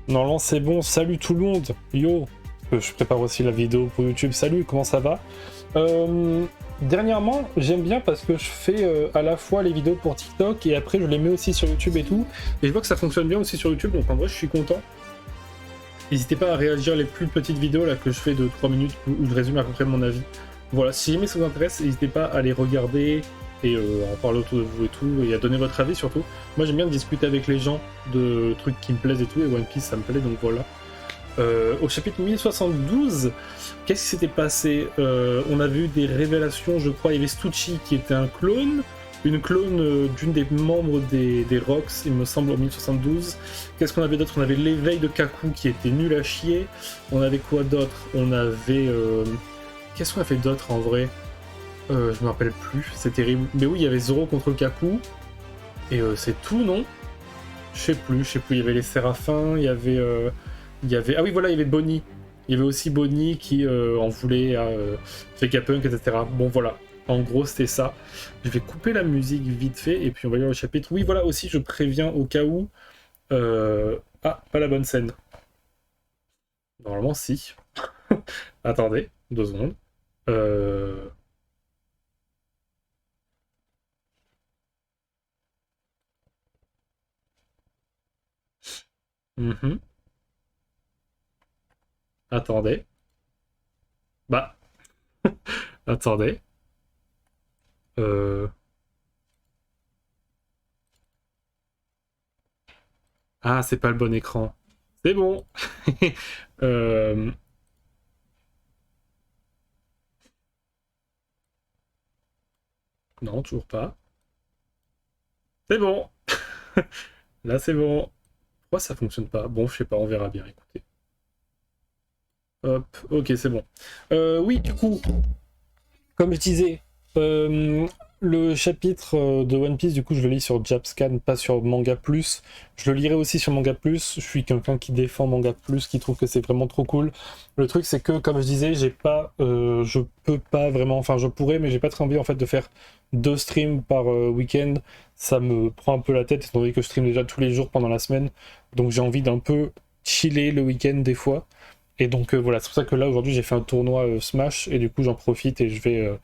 Normalement c'est bon, salut tout le monde, yo. Je prépare aussi la vidéo pour YouTube, salut, comment ça va? Dernièrement, j'aime bien parce que je fais à la fois les vidéos pour TikTok et après je les mets aussi sur YouTube et tout. Et je vois que ça fonctionne bien aussi sur YouTube, donc en vrai je suis content. N'hésitez pas à réagir les plus petites vidéos là que je fais de 3 minutes où je résume à peu près mon avis. Voilà, si jamais ça vous intéresse, n'hésitez pas à les regarder et à en parler autour de vous et tout, et à donner votre avis surtout. Moi j'aime bien discuter avec les gens de trucs qui me plaisent et tout, et One Piece ça me plaît, donc voilà. Au chapitre 1072, qu'est-ce qui s'était passé? On a vu des révélations, je crois. Il y avait Stucci qui était un clone, une clone d'une des membres des Rocks, il me semble, en 1072. Qu'est-ce qu'on avait d'autre? On avait l'éveil de Kaku qui était nul à chier. On avait quoi d'autre? On avait. Qu'est-ce qu'on a fait d'autre en vrai? Je me rappelle plus, c'est terrible. Mais oui, il y avait Zoro contre Kaku. Et c'est tout, non? Je sais plus. Il y avait les Séraphins, il y avait. Ah oui, voilà, il y avait Bonnie. Il y avait aussi Bonnie qui en voulait à Vegapunk, etc. Bon, voilà. En gros, c'était ça. Je vais couper la musique vite fait et puis on va lire le chapitre. Oui, voilà, aussi, je préviens au cas où. Ah, pas la bonne scène. Normalement, si. Attendez, 2 secondes. Euh... mhm. Attendez. Bah, attendez. Euh... Ah, c'est pas le bon écran. C'est bon. euh... Non, toujours pas. C'est bon. Là, c'est bon. Pourquoi ça fonctionne pas? Bon, je sais pas, on verra bien, écoutez. Hop, ok, c'est bon. Oui, du coup, comme je disais, le chapitre de One Piece, du coup, je le lis sur Japscan, pas sur Manga Plus. Je le lirai aussi sur Manga Plus. Je suis quelqu'un qui défend Manga Plus, qui trouve que c'est vraiment trop cool. Le truc, c'est que, comme je disais, je peux pas vraiment, enfin, je pourrais, mais j'ai pas très envie en fait de faire 2 streams par week-end. Ça me prend un peu la tête, étant donné que je stream déjà tous les jours pendant la semaine. Donc j'ai envie d'un peu chiller le week-end des fois. Et donc voilà, c'est pour ça que là aujourd'hui j'ai fait un tournoi Smash et du coup j'en profite et je vais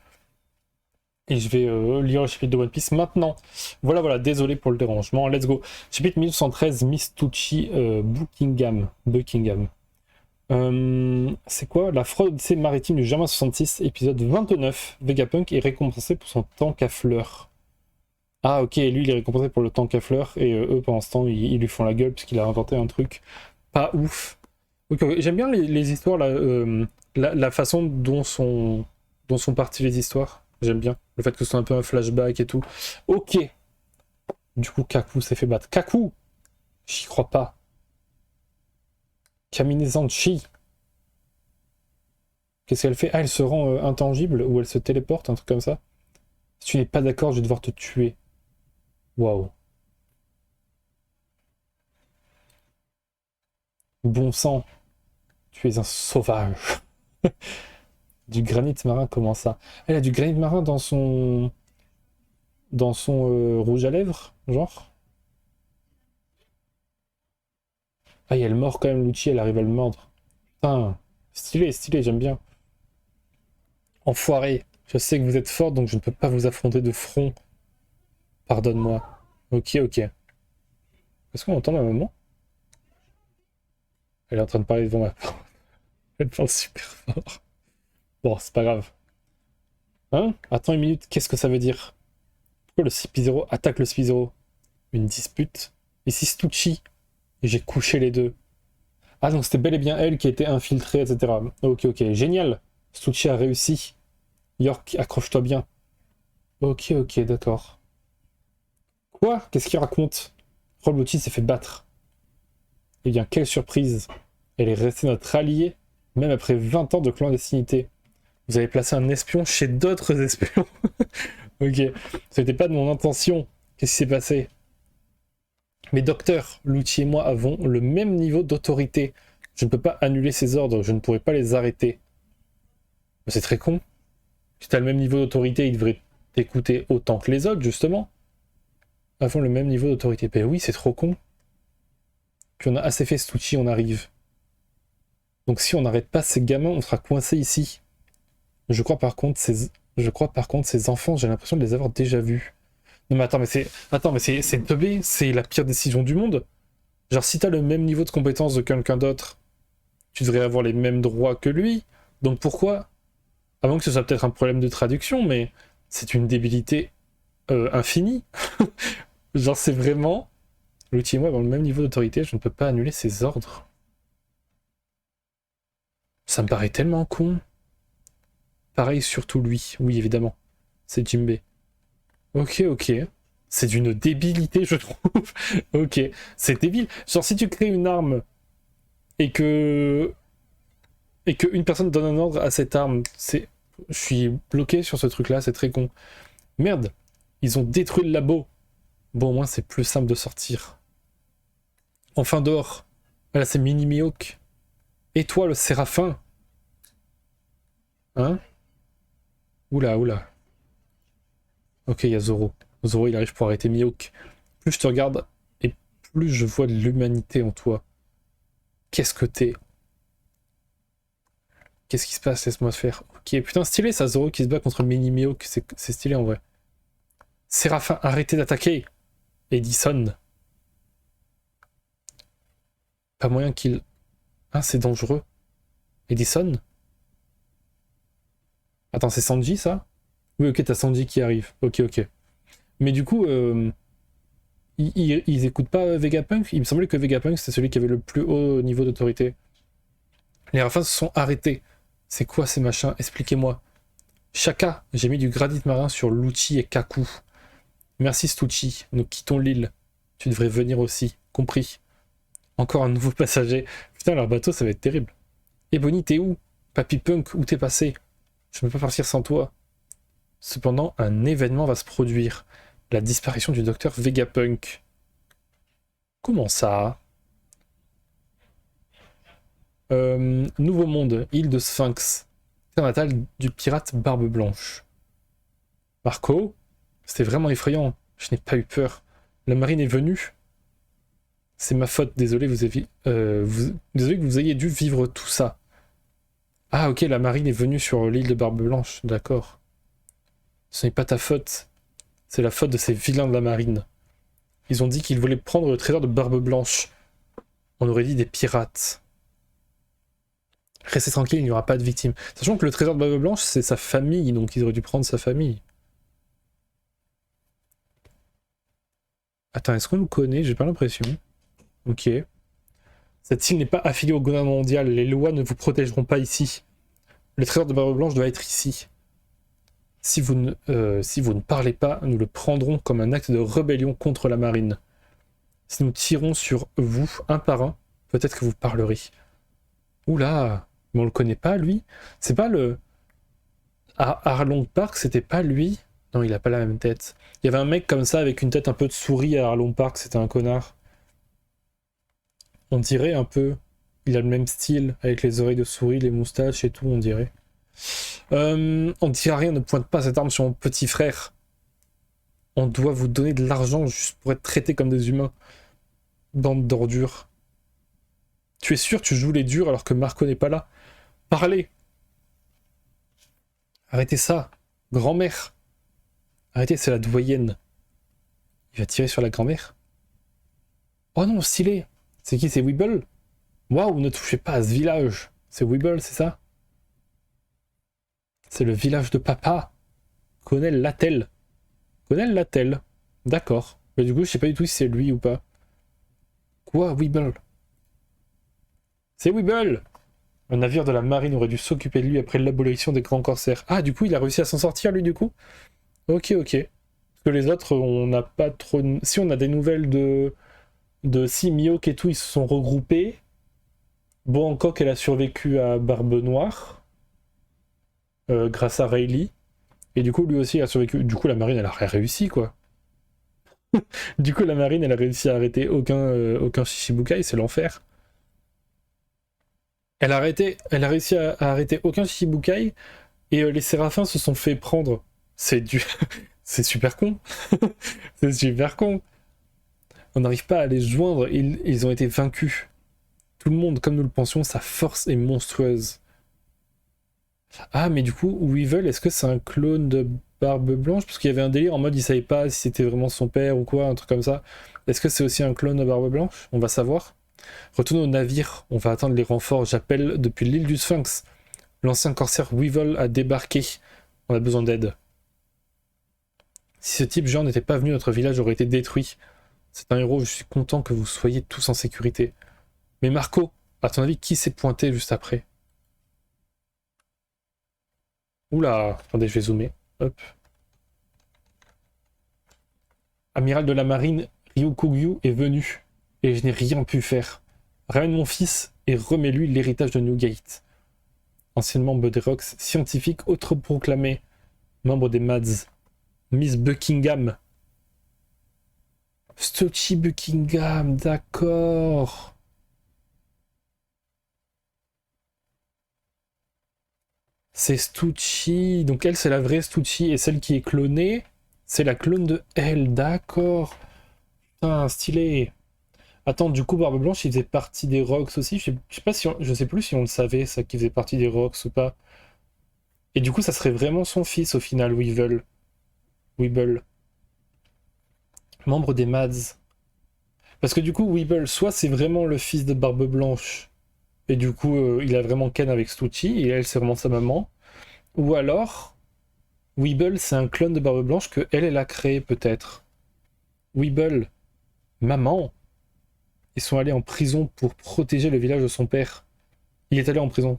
lire le chapitre de One Piece maintenant. Voilà, voilà, désolé pour le dérangement. Let's go. Chapitre 1113, Miss Tucci Buckingham. C'est quoi? La fraude maritime du Germain 66, épisode 29. Vegapunk est récompensé pour son tank à fleurs. Ah ok, lui il est récompensé pour le tank à fleurs et eux pendant ce temps ils lui font la gueule puisqu'il a inventé un truc pas ouf. Ok, ok. J'aime bien les histoires, là, la façon dont sont parties les histoires. J'aime bien. Le fait que ce soit un peu un flashback et tout. Ok. Du coup, Kaku s'est fait battre. Kaku! J'y crois pas. Kamine Zanchi. Qu'est-ce qu'elle fait? Ah, elle se rend intangible ou elle se téléporte, un truc comme ça. Si tu n'es pas d'accord, je vais devoir te tuer. Waouh. Bon sang, tu es un sauvage. Du granit marin, comment ça? Elle a du granit marin dans son rouge à lèvres, genre? Ah, et elle mord quand même Lucci, elle arrive à le mordre. Putain, stylé, stylé, j'aime bien. Enfoiré, je sais que vous êtes fort, donc je ne peux pas vous affronter de front. Pardonne-moi. Ok, ok. Est-ce qu'on entend ma maman? Elle est en train de parler devant ma porte. Elle parle super fort. Bon, c'est pas grave. Hein? Attends une minute, qu'est-ce que ça veut dire? Pourquoi le CP0 attaque le CP0? Une dispute? Ici Stucci. Et j'ai couché les deux. Ah, donc c'était bel et bien elle qui a été infiltrée, etc. Ok, ok, génial. Stucci a réussi. York, accroche-toi bien. Ok, ok, d'accord. Quoi? Qu'est-ce qu'il raconte? Rob s'est fait battre. Eh bien, quelle surprise. Elle est restée notre alliée, même après 20 ans de clandestinité. Vous avez placé un espion chez d'autres espions. Ok, ce n'était pas de mon intention. Qu'est-ce qui s'est passé? Mais docteur, Lucci et moi avons le même niveau d'autorité. Je ne peux pas annuler ses ordres, je ne pourrai pas les arrêter. C'est très con. Si tu as le même niveau d'autorité, il devrait t'écouter autant que les autres, justement. Avons le même niveau d'autorité. Ben oui, c'est trop con. Puis on a assez fait Stucci, on arrive. Donc si on n'arrête pas ces gamins, on sera coincé ici. Je crois par contre ces enfants, j'ai l'impression de les avoir déjà vus. Non mais attends, mais c'est teubé, c'est la pire décision du monde. Genre si t'as le même niveau de compétence de quelqu'un d'autre, tu devrais avoir les mêmes droits que lui. Donc pourquoi? Avant que ce soit peut-être un problème de traduction, mais c'est une débilité infinie. Genre c'est vraiment... L'outil et moi avons le même niveau d'autorité, je ne peux pas annuler ses ordres. Ça me paraît tellement con. Pareil, surtout lui. Oui, évidemment. C'est Jimbei. Ok. C'est d'une débilité, je trouve. Ok, c'est débile. Genre, si tu crées une arme et que une personne donne un ordre à cette arme, c'est... Je suis bloqué sur ce truc-là, c'est très con. Merde, ils ont détruit le labo. Bon, au moins, c'est plus simple de sortir. Enfin, dehors. Là, c'est Mini Mihawk. Et toi, le Séraphin? Hein? Oula. Ok, il y a Zoro. Zoro, il arrive pour arrêter Mihawk. Plus je te regarde, et plus je vois de l'humanité en toi. Qu'est-ce que t'es? Qu'est-ce qui se passe? Laisse-moi faire. Ok, putain, stylé ça, Zoro qui se bat contre Mini Mihawk. C'est stylé en vrai. Séraphin, arrêtez d'attaquer! Edison. Pas moyen qu'il... Ah, c'est dangereux. Edison? Attends, c'est Sanji, ça? Oui, ok, t'as Sanji qui arrive. Ok. Mais du coup, ils écoutent pas Vegapunk? Il me semblait que Vegapunk, c'était celui qui avait le plus haut niveau d'autorité. Les Rafins se sont arrêtés. C'est quoi ces machins? Expliquez-moi. Shaka, j'ai mis du granit marin sur Lucci et Kaku. Merci Stucci, nous quittons l'île. Tu devrais venir aussi, compris. Encore un nouveau passager. Putain, leur bateau, ça va être terrible. Ebony, t'es où? Papy Punk, où t'es passé? Je ne peux pas partir sans toi. Cependant, un événement va se produire. La disparition du docteur Vegapunk. Comment ça? Nouveau monde, île de Sphinx. Terre natale du pirate Barbe Blanche. Marco? C'était vraiment effrayant. Je n'ai pas eu peur. La marine est venue. C'est ma faute, désolé, désolé que vous ayez dû vivre tout ça. Ah ok, la marine est venue sur l'île de Barbe Blanche, d'accord. Ce n'est pas ta faute. C'est la faute de ces vilains de la marine. Ils ont dit qu'ils voulaient prendre le trésor de Barbe Blanche. On aurait dit des pirates. Restez tranquille, il n'y aura pas de victimes. Sachant que le trésor de Barbe Blanche, c'est sa famille, donc ils auraient dû prendre sa famille. Attends, est-ce qu'on nous connaît? J'ai pas l'impression. Ok. Cette île n'est pas affiliée au gouvernement mondial. Les lois ne vous protégeront pas ici. Le trésor de Barbe Blanche doit être ici. Si vous ne parlez pas, nous le prendrons comme un acte de rébellion contre la marine. Si nous tirons sur vous, un par un, peut-être que vous parlerez. Oula, mais on le connaît pas, lui? C'est pas le... À Arlong Park, c'était pas lui? Non, il a pas la même tête. Il y avait un mec comme ça, avec une tête un peu de souris à Arlong Park, c'était un connard. On dirait un peu. Il a le même style, avec les oreilles de souris, les moustaches et tout, on dirait. On dit à rien, ne pointe pas cette arme sur mon petit frère. On doit vous donner de l'argent juste pour être traité comme des humains. Bande d'ordures. Tu es sûr tu joues les durs alors que Marco n'est pas là? Parlez! Arrêtez ça! Grand-mère! Arrêtez, c'est la doyenne. Il va tirer sur la grand-mère? Oh non, stylé! C'est qui? C'est Weeble? Waouh, ne touchez pas à ce village! C'est Weeble, c'est ça? C'est le village de papa. Connaît Latel. Connaît Latel. D'accord. Mais du coup, je sais pas du tout si c'est lui ou pas. Quoi, Weeble? C'est Weeble! Un navire de la marine aurait dû s'occuper de lui après l'abolition des grands corsaires. Ah, du coup, il a réussi à s'en sortir, lui, du coup? Ok. Parce que les autres, on n'a pas trop... Si, on a des nouvelles de si Mihawk et tout, ils se sont regroupés. Bon, Hancock, elle a survécu à Barbe Noire. Grâce à Rayleigh. Et du coup, lui aussi a survécu. Du coup, la marine, elle a réussi, quoi. Du coup, la marine, elle a réussi à arrêter aucun Shichibukai, c'est l'enfer. Elle a réussi à arrêter aucun Shichibukai, et les Séraphins se sont fait prendre. C'est super con. C'est super con. On n'arrive pas à les joindre, ils ont été vaincus. Tout le monde, comme nous le pensions, sa force est monstrueuse. Ah, mais du coup, Weevil, est-ce que c'est un clone de Barbe Blanche? Parce qu'il y avait un délire en mode, il savait pas si c'était vraiment son père ou quoi, un truc comme ça. Est-ce que c'est aussi un clone de Barbe Blanche? On va savoir. Retournons au navire, on va attendre les renforts. J'appelle depuis l'île du Sphinx. L'ancien corsaire Weevil a débarqué. On a besoin d'aide. Si ce type genre n'était pas venu, notre village aurait été détruit. C'est un héros, je suis content que vous soyez tous en sécurité. Mais Marco, à ton avis, qui s'est pointé juste après? Oula, attendez, je vais zoomer. Hop. Amiral de la marine, Ryukugyu est venu, et je n'ai rien pu faire. Ramène mon fils et remets-lui l'héritage de Newgate. Ancien membre des Rocks, scientifique autoproclamé, membre des Mads. Miss Buckingham. Stucci Buckingham, d'accord. C'est Stucci. Donc elle, c'est la vraie Stucci. Et celle qui est clonée, c'est la clone de elle. D'accord. Putain, stylé. Attends, du coup, Barbe Blanche, il faisait partie des Rocks aussi. Je sais pas si je sais plus si on le savait, ça, qu'il faisait partie des Rocks ou pas. Et du coup, ça serait vraiment son fils au final, Weevil. Weeble. Membre des Mads. Parce que du coup, Weeble, soit c'est vraiment le fils de Barbe Blanche, et du coup, il a vraiment ken avec Stucci, et elle, c'est vraiment sa maman. Ou alors, Weeble, c'est un clone de Barbe Blanche que elle a créé, peut-être. Weeble, maman. Ils sont allés en prison pour protéger le village de son père. Il est allé en prison.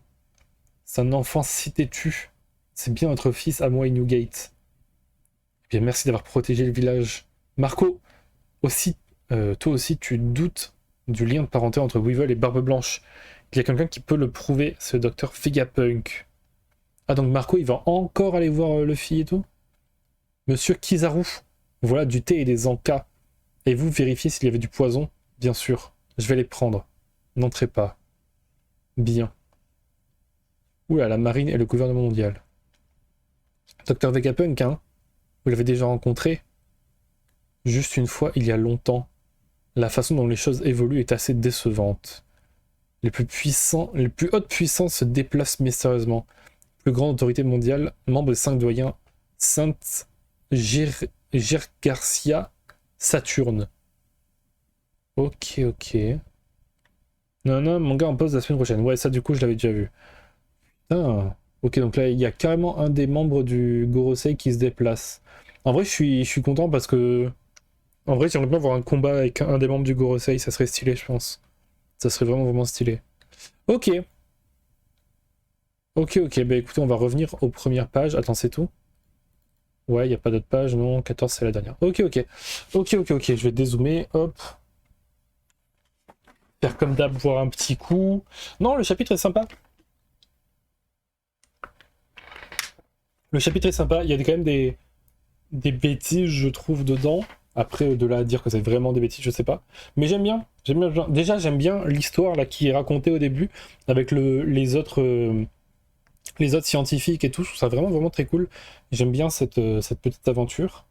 C'est un enfant si têtu. C'est bien notre fils à moi et Newgate. Eh bien, merci d'avoir protégé le village. Marco, aussi, toi aussi, tu doutes du lien de parenté entre Weevil et Barbe Blanche. Il y a quelqu'un qui peut le prouver, c'est le docteur Vegapunk. Ah, donc Marco, il va encore aller voir le fille et tout? Monsieur Kizaru, voilà du thé et des encas. Et vous vérifiez s'il y avait du poison? Bien sûr, je vais les prendre. N'entrez pas. Bien. Oula, la marine et le gouvernement mondial. Docteur Vegapunk, hein? Vous l'avez déjà rencontré? Juste une fois, il y a longtemps. La façon dont les choses évoluent est assez décevante. Les plus hautes puissances se déplacent mystérieusement. Plus grande autorité mondiale, membre des 5 doyens, Sainte Gergarcia Saturne. Ok. Non, mon gars en pause la semaine prochaine. Ouais, ça du coup, je l'avais déjà vu. Putain. Ok, donc là, il y a carrément un des membres du Gorosei qui se déplace. En vrai, je suis content parce que... En vrai, j'aimerais bien voir un combat avec un des membres du Gorosei, ça serait stylé, je pense. Ça serait vraiment stylé. Ok, bah écoutez, on va revenir aux premières pages. Attends, c'est tout? Ouais, il n'y a pas d'autres pages, non, 14 c'est la dernière. Ok, je vais dézoomer, hop. Faire comme d'hab, voir un petit coup. Non, le chapitre est sympa. Le chapitre est sympa, il y a quand même des bêtises, je trouve, dedans. Après, de là à dire que c'est vraiment des bêtises, je sais pas. Mais j'aime bien. Déjà, j'aime bien l'histoire là qui est racontée au début, avec les autres scientifiques et tout. Je trouve ça vraiment très cool. J'aime bien cette petite aventure.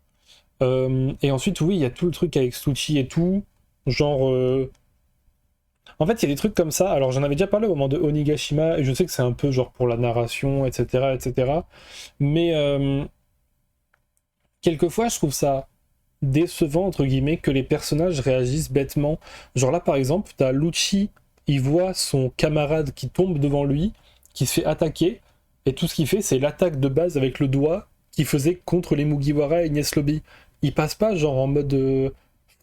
Et ensuite, oui, il y a tout le truc avec Stucci et tout. Genre... En fait, il y a des trucs comme ça. Alors, j'en avais déjà parlé au moment de Onigashima, et je sais que c'est un peu genre pour la narration, etc. Mais quelquefois, je trouve ça décevant, entre guillemets, que les personnages réagissent bêtement. Genre là, par exemple, t'as Lucci, il voit son camarade qui tombe devant lui, qui se fait attaquer, et tout ce qu'il fait, c'est l'attaque de base avec le doigt qu'il faisait contre les Mugiwara et Enies Lobby. Il passe pas genre en mode...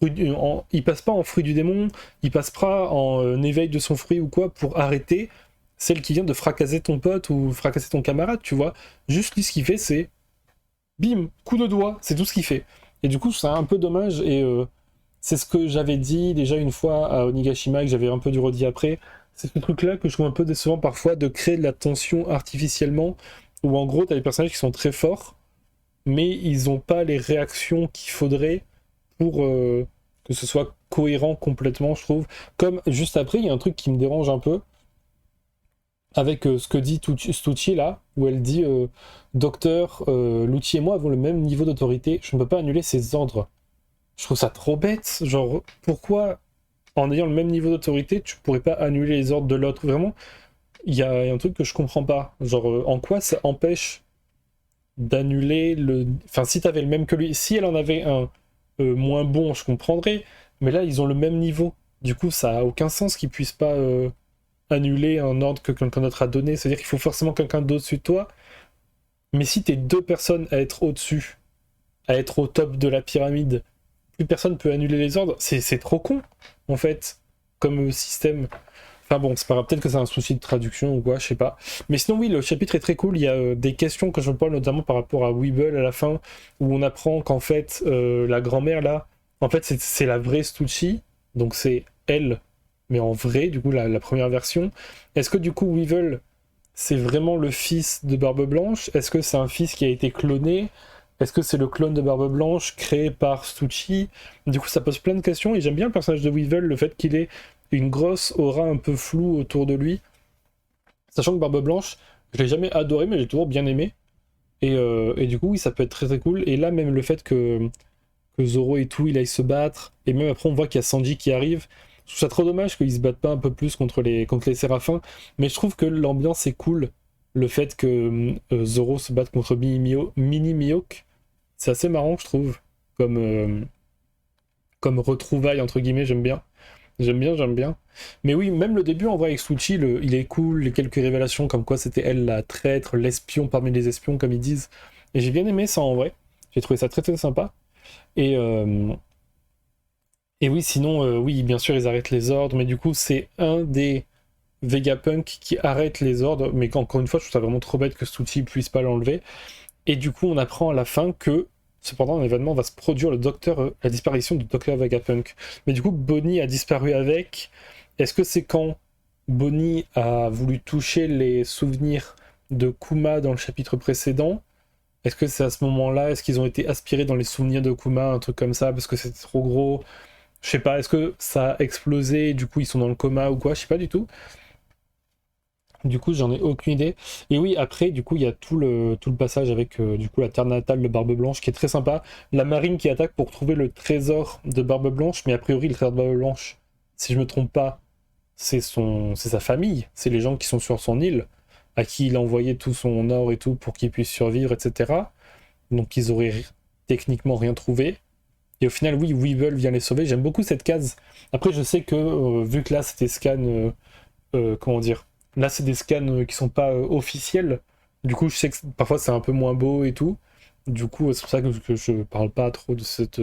il passe pas en fruit du démon, il passe pas en éveil de son fruit ou quoi pour arrêter celle qui vient de fracasser ton pote ou fracasser ton camarade, tu vois. Juste lui, ce qu'il fait, c'est bim, coup de doigt, c'est tout ce qu'il fait. Et du coup, c'est un peu dommage, et c'est ce que j'avais dit déjà une fois à Onigashima, et que j'avais un peu dû redire après. C'est ce truc-là que je trouve un peu décevant parfois, de créer de la tension artificiellement, où en gros, t'as des personnages qui sont très forts, mais ils ont pas les réactions qu'il faudrait pour que ce soit cohérent complètement, je trouve. Comme juste après, il y a un truc qui me dérange un peu, avec ce que dit Stucci là, où elle dit Docteur, Lucci et moi avons le même niveau d'autorité, je ne peux pas annuler ses ordres. Je trouve ça trop bête. Genre, pourquoi, en ayant le même niveau d'autorité, tu pourrais pas annuler les ordres de l'autre? Vraiment, il y a un truc que je comprends pas. Genre, en quoi ça empêche d'annuler le... Enfin, si t'avais le même que lui, si elle en avait un moins bon, je comprendrais. Mais là, ils ont le même niveau. Du coup, ça a aucun sens qu'ils puissent pas annuler un ordre que quelqu'un d'autre a donné. C'est-à-dire qu'il faut forcément quelqu'un d'au-dessus de toi. Mais si t'es deux personnes à être au-dessus, à être au top de la pyramide, plus personne peut annuler les ordres. C'est trop con, en fait, comme système. Enfin bon, c'est pas grave, peut-être que c'est un souci de traduction ou quoi, je sais pas. Mais sinon, oui, le chapitre est très cool. Il y a des questions que je me pose, notamment par rapport à Weeble à la fin, où on apprend qu'en fait, la grand-mère là, en fait, c'est la vraie Stucci, donc c'est elle, mais en vrai, du coup, la première version. Est-ce que du coup, Weevil, c'est vraiment le fils de Barbe Blanche? Est-ce que c'est un fils qui a été cloné? Est-ce que c'est le clone de Barbe Blanche créé par Stucci? Du coup, ça pose plein de questions et j'aime bien le personnage de Weevil, le fait qu'il ait une grosse aura un peu floue autour de lui. Sachant que Barbe Blanche, je l'ai jamais adoré, mais j'ai toujours bien aimé. Et du coup, oui, ça peut être très très cool. Et là, même le fait que Zoro et tout, il aille se battre, et même après, on voit qu'il y a Sanji qui arrive. Je trouve ça trop dommage qu'ils se battent pas un peu plus contre les Séraphins, mais je trouve que l'ambiance est cool. Le fait que Zoro se batte contre Mini Mihawk, c'est assez marrant, je trouve, comme, comme retrouvaille, entre guillemets, j'aime bien. J'aime bien, j'aime bien. Mais oui, même le début en vrai avec Suchi, il est cool, les quelques révélations comme quoi c'était elle la traître, l'espion parmi les espions, comme ils disent. Et j'ai bien aimé ça en vrai. J'ai trouvé ça très très sympa. Et, euh, et oui, sinon, oui, bien sûr, ils arrêtent les ordres, mais du coup, c'est un des Vegapunk qui arrête les ordres. Mais encore une fois, je trouve ça vraiment trop bête que Suchi puisse pas l'enlever. Et du coup, on apprend à la fin que, cependant, un événement va se produire, la disparition du docteur Vegapunk. Mais du coup, Bonnie a disparu avec. Est-ce que c'est quand Bonnie a voulu toucher les souvenirs de Kuma dans le chapitre précédent? Est-ce que c'est à ce moment-là? Est-ce qu'ils ont été aspirés dans les souvenirs de Kuma, un truc comme ça, parce que c'était trop gros? Je sais pas, est-ce que ça a explosé, du coup ils sont dans le coma ou quoi? Je sais pas du tout. Du coup, j'en ai aucune idée. Et oui, après, du coup, il y a tout le passage avec du coup la terre natale de Barbe Blanche qui est très sympa. La marine qui attaque pour trouver le trésor de Barbe Blanche, mais a priori, le trésor de Barbe Blanche, si je me trompe pas, c'est sa famille, c'est les gens qui sont sur son île, à qui il a envoyé tout son or et tout pour qu'ils puissent survivre, etc. Donc ils auraient techniquement rien trouvé. Et au final, oui, Weevil vient les sauver. J'aime beaucoup cette case. Après, je sais que vu que là, c'était scan. Comment dire, là c'est des scans qui sont pas officiels, du coup je sais que parfois c'est un peu moins beau et tout, du coup c'est pour ça que je parle pas trop de cet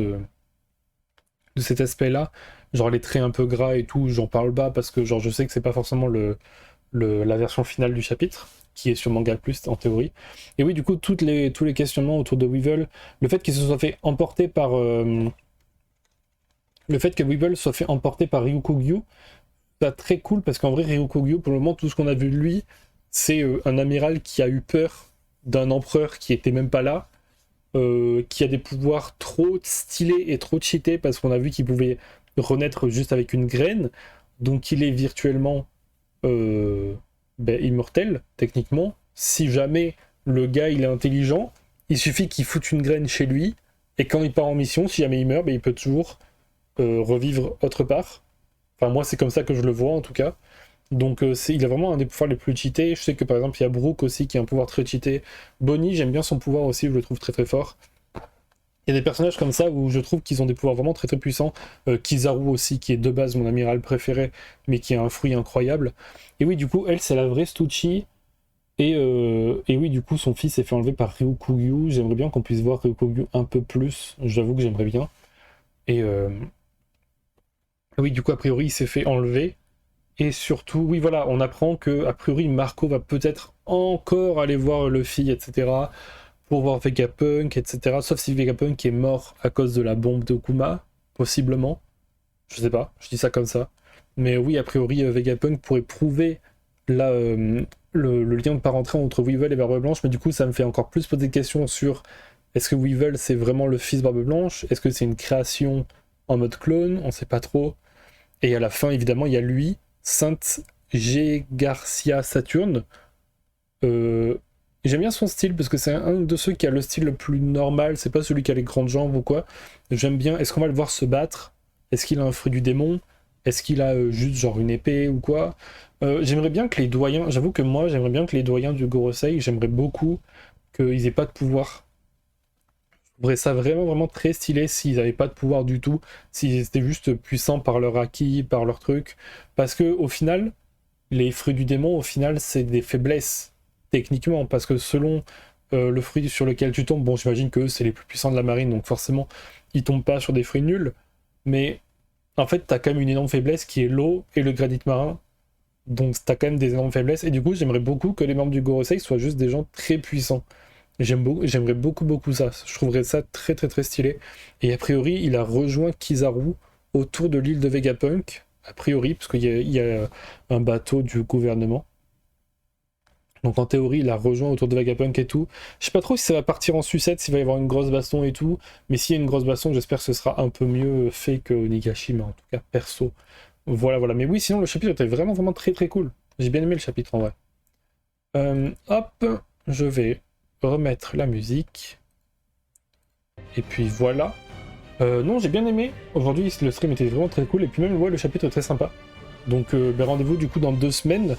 aspect là, genre les traits un peu gras et tout, j'en parle pas parce que genre je sais que c'est pas forcément la version finale du chapitre qui est sur Manga Plus en théorie. Et oui, du coup tous les questionnements autour de Weevil, le fait qu'il se soit fait emporter par le fait que Weevil soit fait emporter par Ryukugyu, pas très cool parce qu'en vrai Ryukugyu, pour le moment, tout ce qu'on a vu de lui, c'est un amiral qui a eu peur d'un empereur qui était même pas là, qui a des pouvoirs trop stylés et trop cheatés parce qu'on a vu qu'il pouvait renaître juste avec une graine, donc il est virtuellement immortel techniquement. Si jamais le gars il est intelligent, il suffit qu'il foute une graine chez lui et quand il part en mission, si jamais il meurt, il peut toujours revivre autre part. Enfin, moi, c'est comme ça que je le vois, en tout cas. Donc, il a vraiment un des pouvoirs les plus cheatés. Je sais que, par exemple, il y a Brook aussi qui a un pouvoir très cheaté. Bonnie, j'aime bien son pouvoir aussi, je le trouve très très fort. Il y a des personnages comme ça où je trouve qu'ils ont des pouvoirs vraiment très très puissants. Kizaru aussi, qui est de base mon amiral préféré, mais qui a un fruit incroyable. Et oui, du coup, elle, c'est la vraie Stucci. Et oui, du coup, son fils s'est fait enlever par Ryukugyu. J'aimerais bien qu'on puisse voir Ryukugyu un peu plus. J'avoue que j'aimerais bien. Et oui, du coup, a priori, il s'est fait enlever. Et surtout, oui, voilà, on apprend que a priori Marco va peut-être encore aller voir Luffy, etc. pour voir Vegapunk, etc. Sauf si Vegapunk est mort à cause de la bombe de Kuma, possiblement. Je sais pas, je dis ça comme ça. Mais oui, a priori, Vegapunk pourrait prouver là, le lien de parenté entre Weevil et Barbe Blanche, mais du coup, ça me fait encore plus poser des questions sur est-ce que Weevil c'est vraiment le fils Barbe Blanche? Est-ce que c'est une création en mode clone? On sait pas trop. Et à la fin, évidemment, il y a lui, Sainte G. Garcia Saturne. Euh, Et j'aime bien son style parce que c'est un de ceux qui a le style le plus normal, c'est pas celui qui a les grandes jambes ou quoi. J'aime bien, est-ce qu'on va le voir se battre? Est-ce qu'il a un fruit du démon? Est-ce qu'il a juste genre une épée ou quoi? J'aimerais bien que les doyens, j'avoue que moi j'aimerais bien que les doyens du Gorosei, j'aimerais beaucoup qu'ils aient pas de pouvoir. Je trouverais ça vraiment vraiment très stylé s'ils avaient pas de pouvoir du tout, s'ils étaient juste puissants par leur acquis, par leur truc. Parce que au final, les fruits du démon, au final, c'est des faiblesses, techniquement, parce que selon le fruit sur lequel tu tombes, bon, j'imagine que c'est les plus puissants de la marine, donc forcément, ils tombent pas sur des fruits nuls, mais en fait, t'as quand même une énorme faiblesse qui est l'eau et le granit marin, donc t'as quand même des énormes faiblesses, et du coup, j'aimerais beaucoup que les membres du Gorosei soient juste des gens très puissants. J'aimerais beaucoup, beaucoup ça. Je trouverais ça très, très, très stylé. Et a priori, il a rejoint Kizaru autour de l'île de Vegapunk, a priori, parce qu'il y a un bateau du gouvernement. Donc en théorie, il a rejoint autour de Vegapunk et tout. Je sais pas trop si ça va partir en sucette, s'il va y avoir une grosse baston et tout. Mais s'il y a une grosse baston, j'espère que ce sera un peu mieux fait que Onigashima, mais en tout cas perso. Voilà, voilà. Mais oui, sinon le chapitre était vraiment, vraiment très, très cool. J'ai bien aimé le chapitre en vrai. Hop, je vais remettre la musique. Et puis voilà. Non, j'ai bien aimé. Aujourd'hui, le stream était vraiment très cool. Et puis même, ouais, le chapitre est très sympa. Donc ben, rendez-vous du coup dans 2 semaines.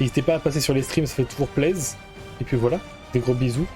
N'hésitez pas à passer sur les streams, ça fait toujours plaisir. Et puis voilà, des gros bisous.